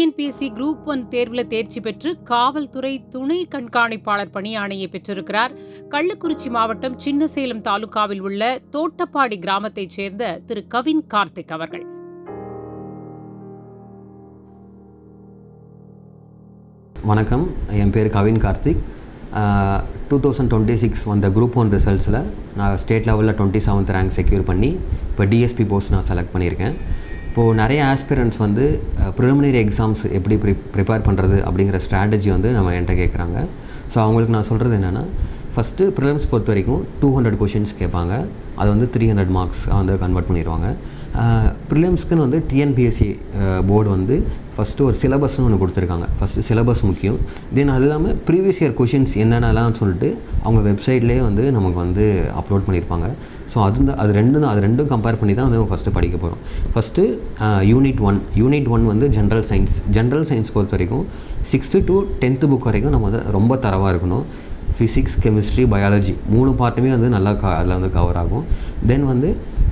TNPSC group 1 தேர்வில் தேர்ச்சி பெற்று காவல்துறை துணை கண்காணிப்பாளர் பணியாணையை பெற்றிருக்கிறார். கள்ளக்குறிச்சி மாவட்டம் சின்னசேலம் தாலுகாவில் உள்ள தோட்டப்பாடி கிராமத்தைச் சேர்ந்த திரு கவின் கார்த்திக் அவர்கள். வணக்கம், என் பேர் கவின் கார்த்திக். 2026 வந்த குரூப் 1 ரிசல்ட்ஸில் நான் ஸ்டேட் லெவலில் 27th ரேங்க் செக்யூர் பண்ணி இப்போ டிஎஸ்பி போஸ்ட் நான் செலக்ட் பண்ணியிருக்கேன். இப்போது நிறைய ஆஸ்பிரண்ட்ஸ் வந்து ப்ரிலிமினரி எக்ஸாம்ஸ் எப்படி ப்ரிப்பேர் பண்ணுறது அப்படிங்கிற ஸ்ட்ராட்டஜி வந்து நம்ம என்கிட்ட கேட்குறாங்க. ஸோ அவங்களுக்கு நான் சொல்கிறது என்னென்னா, ஃபஸ்ட்டு ப்ரிலிம்ஸ் பொறுத்த வரைக்கும் 200 கொஷின்ஸ் கேட்பாங்க. அது வந்து 300 மார்க்ஸ் வந்து கன்வெர்ட் பண்ணிடுவாங்க. ப்ரிலிம்ஸ்க்குன்னு வந்து டிஎன்பிஎஸ்சி போர்டு வந்து ஃபஸ்ட்டு ஒரு சிலபஸ்னு ஒன்று கொடுத்துருக்காங்க. ஃபஸ்ட்டு சிலபஸ் முக்கியம். தென் அது இல்லாமல் ப்ரீவியஸ் இயர் கொஷின்ஸ் என்னென்னலாம் சொல்லிட்டு அவங்க வெப்சைட்லேயே வந்து நமக்கு வந்து அப்லோட் பண்ணியிருப்பாங்க. ஸோ அது ரெண்டும் கம்பேர் பண்ணி தான் வந்து நம்ம ஃபஸ்ட்டு படிக்க போகிறோம். ஃபஸ்ட்டு யூனிட் ஒன் வந்து ஜென்ரல் சயின்ஸ் பொறுத்த வரைக்கும் 6th to 10th புக் வரைக்கும் நம்ம வந்து ரொம்ப தரவாக இருக்கணும். ஃபிசிக்ஸ், கெமிஸ்ட்ரி, பயாலஜி 3 பார்ட்டுமே வந்து நல்லா அதில் வந்து கவர் ஆகும். தென் வந்து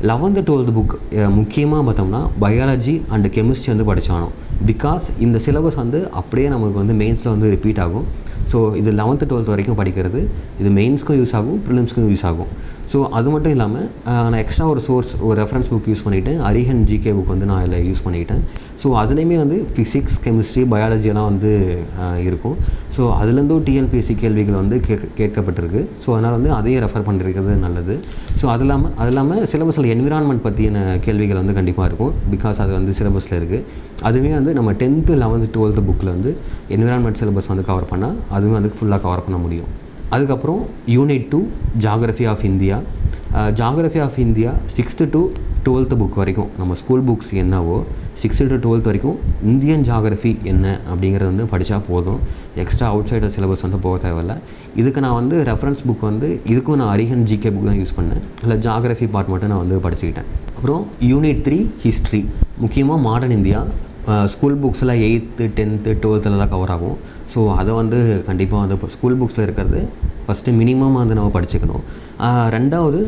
11th 12th புக் முக்கியமாக பார்த்தோம்னா பயாலஜி அண்டு கெமிஸ்ட்ரி வந்து படித்தாகணும். பிகாஸ் இந்த சிலபஸ் வந்து அப்படியே நமக்கு வந்து மெயின்ஸில் வந்து ரிப்பீட் ஆகும். ஸோ இது 11th 12th வரைக்கும் படிக்கிறது இது மெயின்ஸ்க்கும் யூஸ் ஆகும், ப்ரிலிம்ஸ்க்கும் யூஸ் ஆகும். ஸோ அது மட்டும் இல்லாமல் நான் எக்ஸ்ட்ரா ஒரு ரெஃபரன்ஸ் புக் யூஸ் பண்ணிவிட்டேன். அரிஹன் ஜிகே புக் வந்து நான் அதில் யூஸ் பண்ணிக்கிட்டேன். ஸோ அதுலேயுமே வந்து ஃபிசிக்ஸ், கெமிஸ்ட்ரி, பயாலஜியெல்லாம் வந்து இருக்கும். ஸோ அதுலேருந்தும் டிஎன்பிஎஸ்சி கேள்விகள் வந்து கேட்கப்பட்டிருக்கு. ஸோ அதனால் வந்து அதையும் ரெஃபர் பண்ணிருக்கிறது நல்லது. ஸோ அது இல்லாமல் சிலபஸில் என்விரான்மெண்ட் பற்றின கேள்விகள் வந்து கண்டிப்பாக இருக்கும். பிகாஸ் அது வந்து சிலபஸில் இருக்குது. அதுவே வந்து நம்ம 10th 11th 12th புக்கில் வந்து என்விரான்மெண்ட் சிலபஸ் வந்து கவர் பண்ணால் அதுவே வந்து ஃபுல்லாக கவர் பண்ண முடியும். அதுக்கப்புறம் unit 2 geography of India. Geography of India 6th to 12th book வரைக்கும் நம்ம ஸ்கூல் புக்ஸ் என்னவோ 6th to 12th வரைக்கும் இந்தியன் ஜாகிரஃபி என்ன அப்படிங்கிறது வந்து படித்தா போதும். எக்ஸ்ட்ரா அவுட் சைடர் சிலபஸ் வந்து போக தேவையில்லை. இதுக்கு நான் வந்து ரெஃபரன்ஸ் புக் வந்து இதுக்கும் நான் அரிஹன் ஜிகே புக் தான் யூஸ் பண்ணேன். இல்லை ஜாகிரஃபி பார்ட் மட்டும் நான் வந்து படிச்சுக்கிட்டேன். அப்புறம் யூனிட் 3 ஹிஸ்ட்ரி. முக்கியமாக மாடர்ன் இந்தியா ஸ்கூல் புக்ஸில் 8th 10th 12th தான் கவர் ஆகும். ஸோ அதை வந்து கண்டிப்பாக வந்து இப்போ ஸ்கூல் புக்ஸில் இருக்கிறது ஃபஸ்ட்டு மினிமம் வந்து நம்ம படிச்சுக்கணும். ரெண்டாவது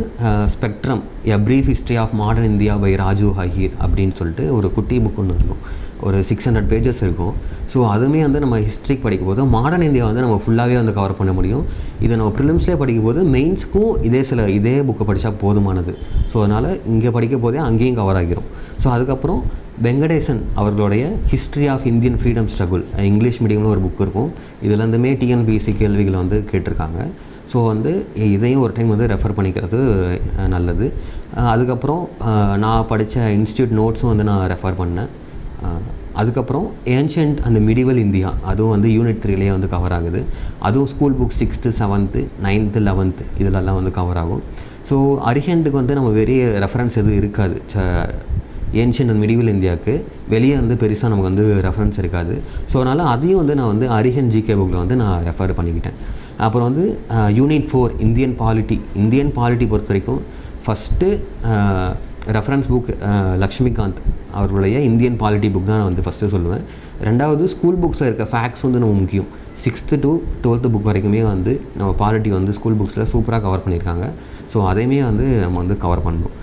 spectrum a brief history of modern India by Rajiv Ahir அப்படின்னு சொல்லிட்டு ஒரு குட்டி புக் ஒன்று இருக்கும். ஒரு 600 பேஜஸ் இருக்கும். ஸோ அதுவுமே வந்து நம்ம ஹிஸ்ட்ரிக்கு படிக்கும் போது மாடர்ன் இந்தியா வந்து நம்ம ஃபுல்லாகவே வந்து கவர் பண்ண முடியும். இதை நம்ம ப்ரிலிம்ஸ்லேயே படிக்கும் போது மெயின்ஸ்க்கும் இதே புக்கை படித்தா போதுமானது. ஸோ அதனால் இங்கே படிக்க போதே அங்கேயும் கவர் ஆகிரும். ஸோ அதுக்கப்புறம் வெங்கடேசன் அவர்களுடைய history of Indian freedom struggle English மீடியமில் ஒரு புக் இருக்கும். இதுலேருந்துமே டிஎன்பிஎஸ்சி கேள்விகளை வந்து கேட்டிருக்காங்க. ஸோ வந்து இதையும் ஒரு டைம் வந்து ரெஃபர் பண்ணிக்கிறது நல்லது. அதுக்கப்புறம் நான் படித்த இன்ஸ்டியூட் நோட்ஸும் வந்து நான் ரெஃபர் பண்ணேன். அதுக்கப்புறம் ஏன்ஷியன்ட் அண்ட் மிடிவல் இந்தியா அதுவும் வந்து யூனிட் 3லேயே வந்து கவர் ஆகுது. அதுவும் school book 6th 7th 9th 11th இதிலெல்லாம் வந்து கவர் ஆகும். ஸோ அரிஹண்டுக்கு வந்து நம்ம வெளியே ரெஃபரன்ஸ் எதுவும் இருக்காது. ஏன்ஷியன்ட் அண்ட் மிடிவல் இந்தியாவுக்கு வெளியே வந்து பெருசாக நமக்கு வந்து ரெஃபரன்ஸ் இருக்காது. ஸோ அதனால் அதையும் வந்து நான் வந்து அரிஹன் ஜிகே புக்கில் வந்து நான் ரெஃபர் பண்ணிக்கிட்டேன். அப்புறம் வந்து யூனிட் 4 இந்தியன் பாலிட்டி பொறுத்த வரைக்கும் ஃபஸ்ட்டு ரெஃபரன்ஸ் புக் லக்ஷ்மிகாந்த் அவர்களுடைய இந்தியன் பாலிட்டி புக் தான் நான் வந்து ஃபஸ்ட்டு சொல்லுவேன். ரெண்டாவது ஸ்கூல் புக்ஸில் இருக்க ஃபேக்ட்ஸ் வந்து நம்ம முக்கியம். 6th to 12th புக் வரைக்குமே வந்து நம்ம பாலிட்டி வந்து ஸ்கூல் புக்ஸில் சூப்பராக கவர் பண்ணியிருக்காங்க. ஸோ அதையுமே வந்து நம்ம வந்து கவர் பண்ணணும்.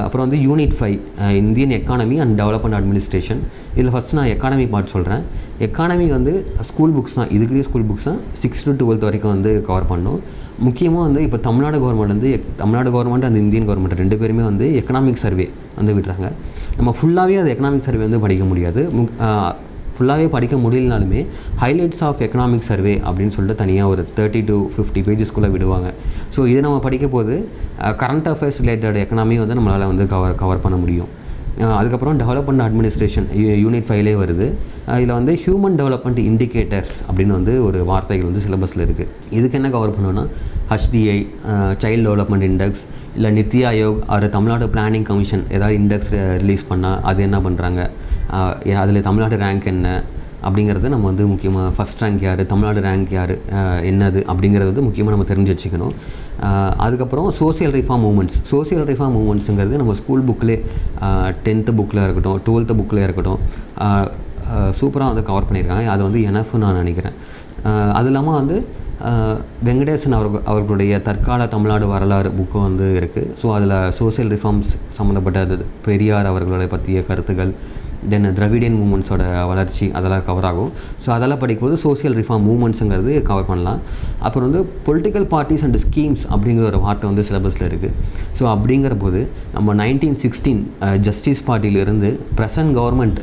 அப்புறம் வந்து unit 5 Indian economy and development administration. இதில் ஃபஸ்ட்டு நான் எக்கானமி பார்ட் சொல்கிறேன். எக்கானமி வந்து ஸ்கூல் புக்ஸ் தான், இதுக்குரிய ஸ்கூல் புக்ஸ் தான் 6th to 12th வரைக்கும் வந்து கவர் பண்ணணும். முக்கியமாக வந்து இப்போ தமிழ்நாடு கவர்மெண்ட் அந்த இந்தியன் கவர்மெண்ட் 2 பேருமே வந்து எக்கனாமிக் சர்வே வந்து விடுறாங்க. நம்ம ஃபுல்லாகவே அது எக்கனாமிக் சர்வே வந்து படிக்க முடியாது. ஃபுல்லாகவே படிக்க முடியலனாலுமே ஹைலைட்ஸ் ஆஃப் எக்கனாமிக் சர்வே அப்படின்னு சொல்லிட்டு தனியாக ஒரு 30 to 50 பேஜஸ்க்குள்ளே விடுவாங்க. ஸோ இதை நம்ம படிக்க போது கரண்ட் அஃபேர்ஸ் ரிலேட்டட் எக்கனாமி வந்து நம்மளால் வந்து கவர் பண்ண முடியும். அதுக்கப்புறம் டெவலப்மெண்ட் அட்மினிஸ்ட்ரேஷன் யூனிட் 5லே வருது. இதில் வந்து ஹியூமன் டெவலப்மெண்ட் இண்டிகேட்டர்ஸ் அப்படின்னு வந்து ஒரு வார்த்தைகள் வந்து சிலபஸில் இருக்குது. இதுக்கு என்ன கவர் பண்ணுவோன்னா HDI சைல்டு டெவலப்மெண்ட் இண்டெக்ஸ், இல்லை நித்தி ஆயோக் அது தமிழ்நாடு பிளானிங் கமிஷன் ஏதாவது இண்டெக்ஸ் ரிலீஸ் பண்ணால் அது என்ன பண்ணுறாங்க, அதில் தமிழ்நாடு ரேங்க் என்ன அப்படிங்கிறது நம்ம வந்து முக்கியமாக ஃபஸ்ட் ரேங்க் யார், தமிழ்நாடு ரேங்க் யார், என்னது அப்படிங்கிறது வந்து முக்கியமாக நம்ம தெரிஞ்சு வச்சுக்கணும். அதுக்கப்புறம் சோசியல் ரிஃபார்ம் மூமெண்ட்ஸுங்கிறது நம்ம ஸ்கூல் புக்கிலே 10th புக்கில் இருக்கட்டும் 12th புக்கில் இருக்கட்டும் சூப்பராக வந்து கவர் பண்ணியிருக்காங்க. அது வந்து எனஃப்னு நான் நினைக்கிறேன். அது இல்லாமல் வந்து வெங்கடேசன் அவர்களுடைய தற்கால தமிழ்நாடு வரலாறு புக்கு வந்து இருக்குது. ஸோ அதில் சோசியல் ரிஃபார்ம்ஸ் சம்மந்தப்பட்ட பெரியார் அவர்களை பற்றிய கருத்துக்கள், தென் திராவிடியன் மூமெண்ட்ஸோட வளர்ச்சி அதெல்லாம் கவர் ஆகும். ஸோ அதெல்லாம் படிக்கும்போது சோசியல் ரிஃபார்ம் மூமெண்ட்ஸுங்கிறது கவர் பண்ணலாம். அப்புறம் வந்து பொலிட்டிக்கல் பார்ட்டிஸ் அண்ட் ஸ்கீம்ஸ் அப்படிங்கிற ஒரு வார்த்தை வந்து சிலபஸில் இருக்குது. ஸோ அப்படிங்கிற போது நம்ம 1916 ஜஸ்டிஸ் பார்ட்டியிலிருந்து ப்ரெசன்ட் கவர்மெண்ட்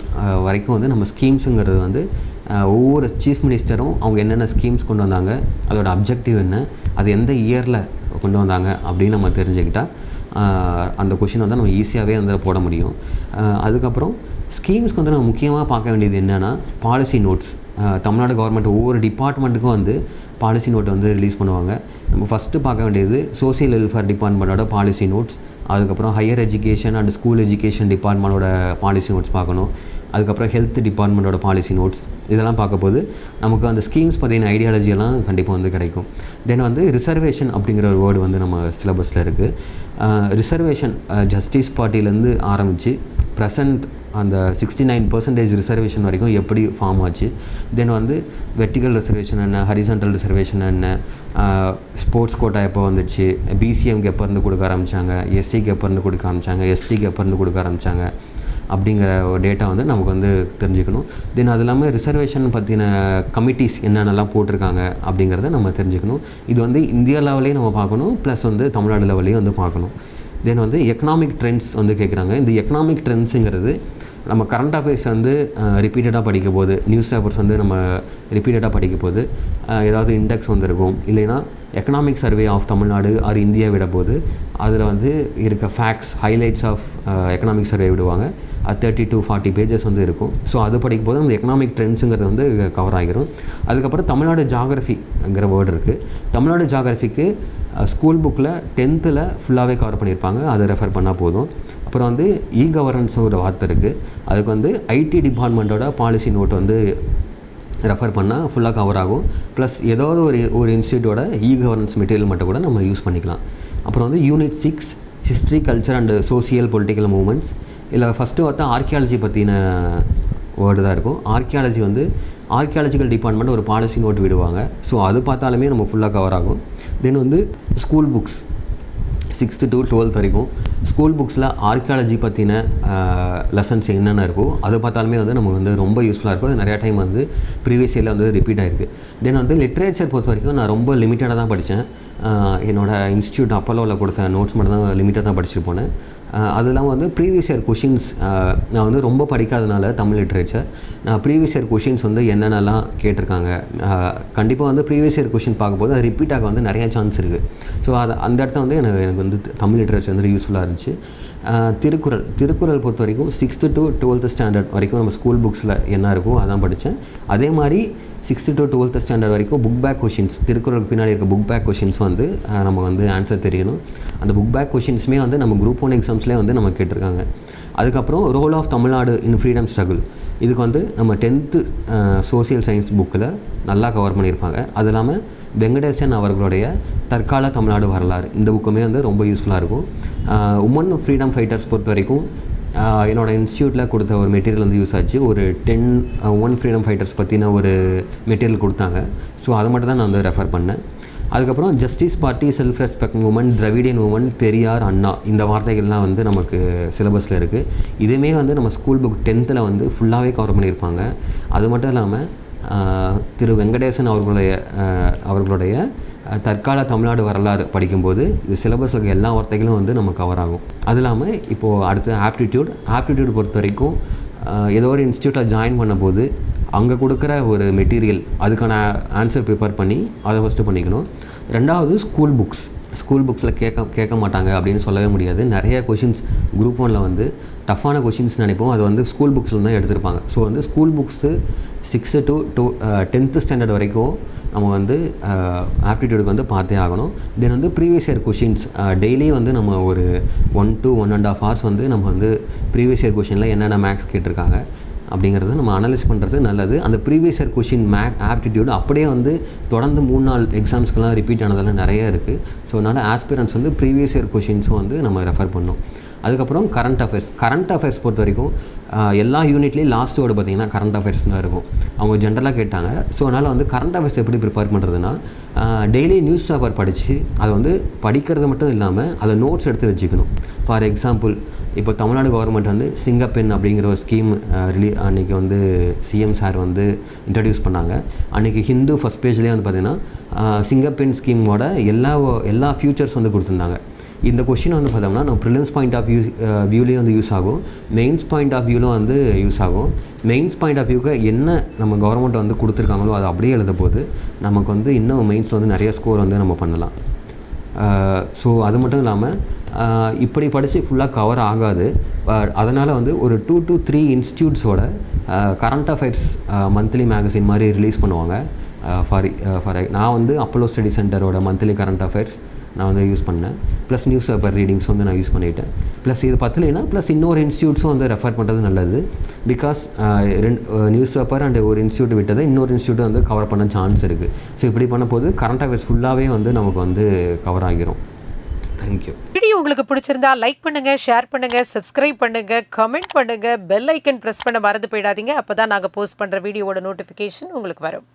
வரைக்கும் வந்து நம்ம ஸ்கீம்ஸுங்கிறது வந்து ஒவ்வொரு சீஃப் மினிஸ்டரும் அவங்க என்னென்ன ஸ்கீம்ஸ் கொண்டு வந்தாங்க, அதோட அப்ஜெக்டிவ் என்ன, அது எந்த இயரில் கொண்டு வந்தாங்க அப்படின்னு நம்ம தெரிஞ்சுக்கிட்டால் அந்த கொஷின் வந்து நம்ம ஈஸியாகவே வந்து போட முடியும். அதுக்கப்புறம் ஸ்கீம்ஸ்க்கு வந்து நம்ம முக்கியமாக பார்க்க வேண்டியது என்னென்னா பாலிசி நோட்ஸ். தமிழ்நாடு கவர்மெண்ட் ஒவ்வொரு டிபார்ட்மெண்ட்டுக்கும் வந்து பாலிசி நோட்டை வந்து ரிலீஸ் பண்ணுவாங்க. நம்ம ஃபஸ்ட்டு பார்க்க வேண்டியது சோசியல் வெல்ஃபேர் டிபார்ட்மெண்ட்டோட பாலிசி நோட்ஸ், அதுக்கப்புறம் higher education and school education டிபார்ட்மெண்ட்டோட பாலிசி நோட்ஸ் பார்க்கணும். அதுக்கப்புறம் ஹெல்த் டிபார்ட்மெண்ட்டோட பாலிசி நோட்ஸ் இதெல்லாம் பார்க்கும்போது நமக்கு அந்த ஸ்கீம்ஸ் பற்றின ஐடியாலஜியெல்லாம் கண்டிப்பாக வந்து கிடைக்கும். தென் வந்து ரிசர்வேஷன் அப்படிங்கிற ஒரு வேர்டு வந்து நம்ம சிலபஸில் இருக்குது. ரிசர்வேஷன் ஜஸ்டிஸ் பார்ட்டிலேருந்து ஆரம்பித்து ப்ரெசண்ட் அந்த 69% ரிசர்வேஷன் வரைக்கும் எப்படி ஃபார்ம் ஆச்சு, தென் வந்து வெர்டிகல் ரிசர்வேஷன் என்ன, ஹரிசான்டல் ரிசர்வேஷன் என்ன, ஸ்போர்ட்ஸ் கோட்டா எப்போ வந்துச்சு, பிசிஎம்க்கு எப்போ இருந்து கொடுக்க ஆரம்பித்தாங்க, எஸ்சிக்கு எப்போ இருந்து கொடுக்க ஆரம்பித்தாங்க, எஸ்டிக்கு எப்போ இருந்து கொடுக்க ஆரம்பித்தாங்க அப்படிங்கிற ஒரு டேட்டா வந்து நமக்கு வந்து தெரிஞ்சுக்கணும். தென் அது இல்லாமல் ரிசர்வேஷன் பற்றின கமிட்டிஸ் என்னென்னலாம் போட்டிருக்காங்க அப்படிங்கிறத நம்ம தெரிஞ்சுக்கணும். இது வந்து இந்தியா லெவலையும் நம்ம பார்க்கணும், ப்ளஸ் வந்து தமிழ்நாடு லெவலையும் வந்து பார்க்கணும். தென் வந்து எக்கனாமிக் ட்ரெண்ட்ஸ் வந்து கேட்குறாங்க. இந்த எக்கனாமிக் ட்ரெண்ட்ஸுங்கிறது நம்ம கரண்ட் அஃபேர்ஸ் வந்து ரிப்பீட்டடாக படிக்க போது, நியூஸ் பேப்பர்ஸ் வந்து நம்ம ரிப்பீட்டடாக படிக்க போது ஏதாவது இண்டெக்ஸ் வந்துருக்கும், இல்லைன்னா economic survey of Tamil Nadu or India விட போது அதில் வந்து இருக்க facts highlights of economic survey விடுவாங்க. அது 30 to 40 பேஜஸ் வந்து இருக்கும். ஸோ அது படிக்கும் போது அந்த எக்கனாமிக் ட்ரெண்ட்ஸுங்கிறது வந்து கவர் ஆகிரும். அதுக்கப்புறம் தமிழ்நாடு ஜாகிரஃபிங்கிற வேர்டு இருக்குது. தமிழ்நாடு ஜாகிரஃபிக்கு ஸ்கூல் புக்கில் 10th ஃபுல்லாகவே கவர் பண்ணியிருப்பாங்க, அதை ரெஃபர் பண்ணால் போதும். அப்புறம் வந்து கவர்னன்ஸும் ஒரு வார்த்தை இருக்குது. அதுக்கு வந்து ஐடி டிபார்ட்மெண்ட்டோட பாலிசி நோட் வந்து ரெஃபர் பண்ணால் ஃபுல்லாக கவர் ஆகும். ப்ளஸ் ஏதாவது ஒரு இன்ஸ்டியூட்டோட கவர்னன்ஸ் மெட்டீரியல் மட்டும் கூட நம்ம யூஸ் பண்ணிக்கலாம். அப்புறம் வந்து unit 6 history culture and social political moments. இதில் ஃபஸ்ட்டு வார்த்தை ஆர்கியாலஜி பற்றின வேர்டு தான் இருக்கும். ஆர்கியாலஜி வந்து ஆர்கியாலஜிக்கல் டிபார்ட்மெண்ட் ஒரு பாலிசி நோட் விடுவாங்க. ஸோ அது பார்த்தாலுமே நம்ம ஃபுல்லாக கவர் ஆகும். தென் வந்து school books 6th to 12th வரைக்கும் ஸ்கூல் புக்ஸில் ஆர்கியாலஜி பற்றின லெசன்ஸ் என்னென்ன இருக்கோ அது பார்த்தாலுமே வந்து நமக்கு வந்து ரொம்ப யூஸ்ஃபுல்லாக இருக்கும். அது நிறையா டைம் வந்து ப்ரீவியஸ் இயரில் வந்து ரிப்பீட் ஆகிருக்கு. தென் வந்து லிட்ரேச்சர் பொறுத்த வரைக்கும் நான் ரொம்ப லிமிட்டடாக தான் படித்தேன். என்னோடய இன்ஸ்டியூட் அப்போலோவில் கொடுத்த நோட்ஸ் மட்டும் தான் லிமிட்டாக தான் படிச்சுட்டு போனேன். அது இல்லாமல் வந்து ப்ரீவியஸ் இயர் கொஷின்ஸ் நான் வந்து ரொம்ப படிக்காதனால தமிழ் லிட்ரேச்சர் நான் ப்ரீவியஸ் இயர் கொஷின்ஸ் வந்து என்னென்னலாம் கேட்டிருக்காங்க, கண்டிப்பாக வந்து ப்ரீவியஸ் இயர் கொஷின் பார்க்கும்போது அது ரிப்பீட் ஆக வந்து நிறையா சான்ஸ் இருக்குது. ஸோ அந்த இடத்துல வந்து எனக்கு வந்து தமிழ் லிட்ரேச்சர் வந்து யூஸ்ஃபுல்லாக இருந்துச்சு. திருக்குறள் பொறுத்த வரைக்கும் 6th to 12th ஸ்டாண்டர்ட் வரைக்கும் நம்ம ஸ்கூல் புக்ஸில் என்ன இருக்கோ அதான் படித்தேன். அதே மாதிரி 6th to 12th ஸ்டாண்டர்ட் வரைக்கும் புக் பேக் கொஷின்ஸ், திருக்குறளுக்கு பின்னாடி இருக்க புக் பேக் கொஷின்ஸ் வந்து நம்ம வந்து ஆன்சர் தெரியணும். அந்த புக் பேக் கொஷின்ஸுமே வந்து நம்ம குரூப் 1 எக்ஸாம்ஸ்லேயே வந்து நம்ம கேட்டிருக்காங்க. அதுக்கப்புறம் role of Tamil Nadu in freedom struggle, இதுக்கு வந்து நம்ம 10th சோசியல் சயின்ஸ் புக்கில் நல்லா கவர் பண்ணியிருப்பாங்க. அது இல்லாமல் வெங்கடேசன் அவர்களுடைய தற்கால தமிழ்நாடு வரலாறு, இந்த புக்குமே வந்து ரொம்ப யூஸ்ஃபுல்லாக இருக்கும். உமன் ஃப்ரீடம் ஃபைட்டர்ஸ் பொறுத்த வரைக்கும் என்னோடய இன்ஸ்டியூட்டில் கொடுத்த ஒரு மெட்டீரியல் வந்து யூஸ் ஆச்சு. ஒரு 10 உமன் ஃப்ரீடம் ஃபைட்டர்ஸ் பற்றின ஒரு மெட்டீரியல் கொடுத்தாங்க. ஸோ அதை மட்டும் தான் நான் வந்து ரெஃபர் பண்ணேன். அதுக்கப்புறம் justice party, self respect movement, Dravidian movement, Periyar, Anna, இந்த வார்த்தைகள்லாம் வந்து நமக்கு சிலபஸில் இருக்குது. இதுவுமே வந்து நம்ம ஸ்கூல் புக் 10th வந்து ஃபுல்லாகவே கவர் பண்ணியிருப்பாங்க. அது மட்டும் இல்லாமல் திரு வெங்கடேசன் அவர்களுடைய தற்கால தமிழ்நாடு வரலாறு படிக்கும்போது இது சிலபஸில் இருக்க எல்லா வார்த்தைகளும் வந்து நம்ம கவர் ஆகும். அது இல்லாமல் இப்போது அடுத்து ஆப்டிடியூட் பொறுத்த வரைக்கும் ஏதோ ஒரு இன்ஸ்டியூட்டில் ஜாயின் பண்ணும்போது அங்கே கொடுக்குற ஒரு மெட்டீரியல் அதுக்கான ஆன்சர் ப்ரிப்பேர் பண்ணி அதை ஃபஸ்ட்டு பண்ணிக்கணும். ரெண்டாவது ஸ்கூல் புக்ஸில் கேட்க மாட்டாங்க அப்படின்னு சொல்லவே முடியாது. நிறைய கொஷின்ஸ் குரூப் 1 வந்து டஃப்பான கொஷின்ஸ் நினைப்போம், அது வந்து ஸ்கூல் புக்ஸில் தான் எடுத்திருப்பாங்க. ஸோ வந்து school books 6th to 10th standard வரைக்கும் நம்ம வந்து ஆப்டிடியூடுக்கு வந்து பார்த்தே ஆகணும். தென் வந்து ப்ரீவியஸ் இயர் கொஷின்ஸ் டெய்லி வந்து நம்ம ஒரு 1 to 1.5 hours வந்து நம்ம வந்து ப்ரீவியஸ் இயர் கொஷினில் என்னென்ன மேக்ஸ் கேட்டிருக்காங்க அப்படிங்கிறத நம்ம அனலைஸ் பண்ணுறது நல்லது. அந்த ப்ரீவியஸ் இயர் கொஷின் ஆப்டிடியூட் அப்படியே வந்து தொடர்ந்து 3-4 எக்ஸாம்ஸ்க்கெலாம் ரிப்பீட் ஆனதெல்லாம் நிறைய இருக்குது. ஸோ அதனால் ஆஸ்பிரன்ஸ் வந்து ப்ரீவியஸ் இயர் கொஷின்ஸும் வந்து நம்ம ரெஃபர் பண்ணோம். அதுக்கப்புறம் கரண்ட் அஃபேர்ஸ் பொறுத்த வரைக்கும் எல்லா யூனிட்லேயும் லாஸ்ட் வேர்டு பார்த்திங்கன்னா கரண்ட் அஃபேர்ஸ் தான் இருக்கும். அவங்க ஜென்ரலாக கேட்டாங்க. ஸோ அதனால் வந்து கரண்ட் அஃபேர்ஸ் எப்படி ப்ரிப்பேர் பண்ணுறதுன்னா, டெய்லி நியூஸ் பேப்பர் படித்து அதை வந்து படிக்கிறது மட்டும் இல்லாமல் அதை நோட்ஸ் எடுத்து வச்சுக்கணும். ஃபார் எக்ஸாம்பிள், இப்போ தமிழ்நாடு கவர்மெண்ட் வந்து சிங்கப்பெண் அப்படிங்கிற ஒரு ஸ்கீம் அன்றைக்கி வந்து சிஎம் சார் வந்து இன்ட்ரடியூஸ் பண்ணாங்க. அன்றைக்கி ஹிந்து ஃபஸ்ட் பேஜ்லேயே வந்து பார்த்திங்கன்னா சிங்கப்பெண் ஸ்கீமோட எல்லா ஃபியூச்சர்ஸ் வந்து கொடுத்துருந்தாங்க. இந்த கொஷின் வந்து பார்த்தோம்னா நம்ம ப்ரிலிம்ஸ் பாயிண்ட் ஆஃப் வியூலேயும் வந்து யூஸ் ஆகும், மெயின்ஸ் பாயிண்ட் ஆஃப் வியூலும் வந்து யூஸ் ஆகும். மெயின்ஸ் பாயிண்ட் ஆஃப் வியூக்கு என்ன நம்ம கவர்மெண்ட் வந்து கொடுத்துருக்காங்களோ அதை அப்படியே எழுத போது நமக்கு வந்து இன்னும் மெயின்ஸில் வந்து நிறைய ஸ்கோர் வந்து நம்ம பண்ணலாம். ஸோ அது மட்டும் இல்லாமல் இப்படி படித்து ஃபுல்லாக கவர் ஆகாது. அதனால் வந்து ஒரு 2 to 3 இன்ஸ்டியூட்ஸோட கரண்ட் அஃபேர்ஸ் மந்த்லி மேகசின் மாதிரி ரிலீஸ் பண்ணுவாங்க. ஃபார் நான் வந்து அப்போலோ ஸ்டடி சென்டரோட மந்த்லி கரண்ட் அஃபேர்ஸ் நான் வந்து யூஸ் பண்ணேன். ப்ளஸ் நியூஸ் பேப்பர் ரீடிங்ஸ் வந்து நான் யூஸ் பண்ணிவிட்டேன். ப்ளஸ் இது பத்தலைன்னா ப்ளஸ் இன்னொரு இன்ஸ்டியூட்ஸும் வந்து ரெஃபர் பண்ணுறது நல்லது. பிகாஸ் நியூஸ் பேப்பர் அண்ட் ஒரு இன்ஸ்டியூட் விட்டதை இன்னொரு இன்ஸ்டியூட் வந்து கவர் பண்ண சான்ஸ் இருக்குது. ஸோ இப்படி பண்ண போது கரண்ட் அஃபேர்ஸ் ஃபுல்லாகவே வந்து நமக்கு வந்து கவர் ஆகிரும். தேங்க்யூ. வீடியோ உங்களுக்கு பிடிச்சிருந்தா லைக் பண்ணுங்க, ஷேர் பண்ணுங்க, சப்ஸ்கிரைப் பண்ணுங்க, கமெண்ட் பண்ணுங்க, பெல் ஐக்கன் ப்ரெஸ் பண்ண மறந்து போயிடாதீங்க. அப்போ தான் நாங்கள் போஸ்ட் பண்ணுற வீடியோவோட நோட்டிஃபிகேஷன் உங்களுக்கு வரும்.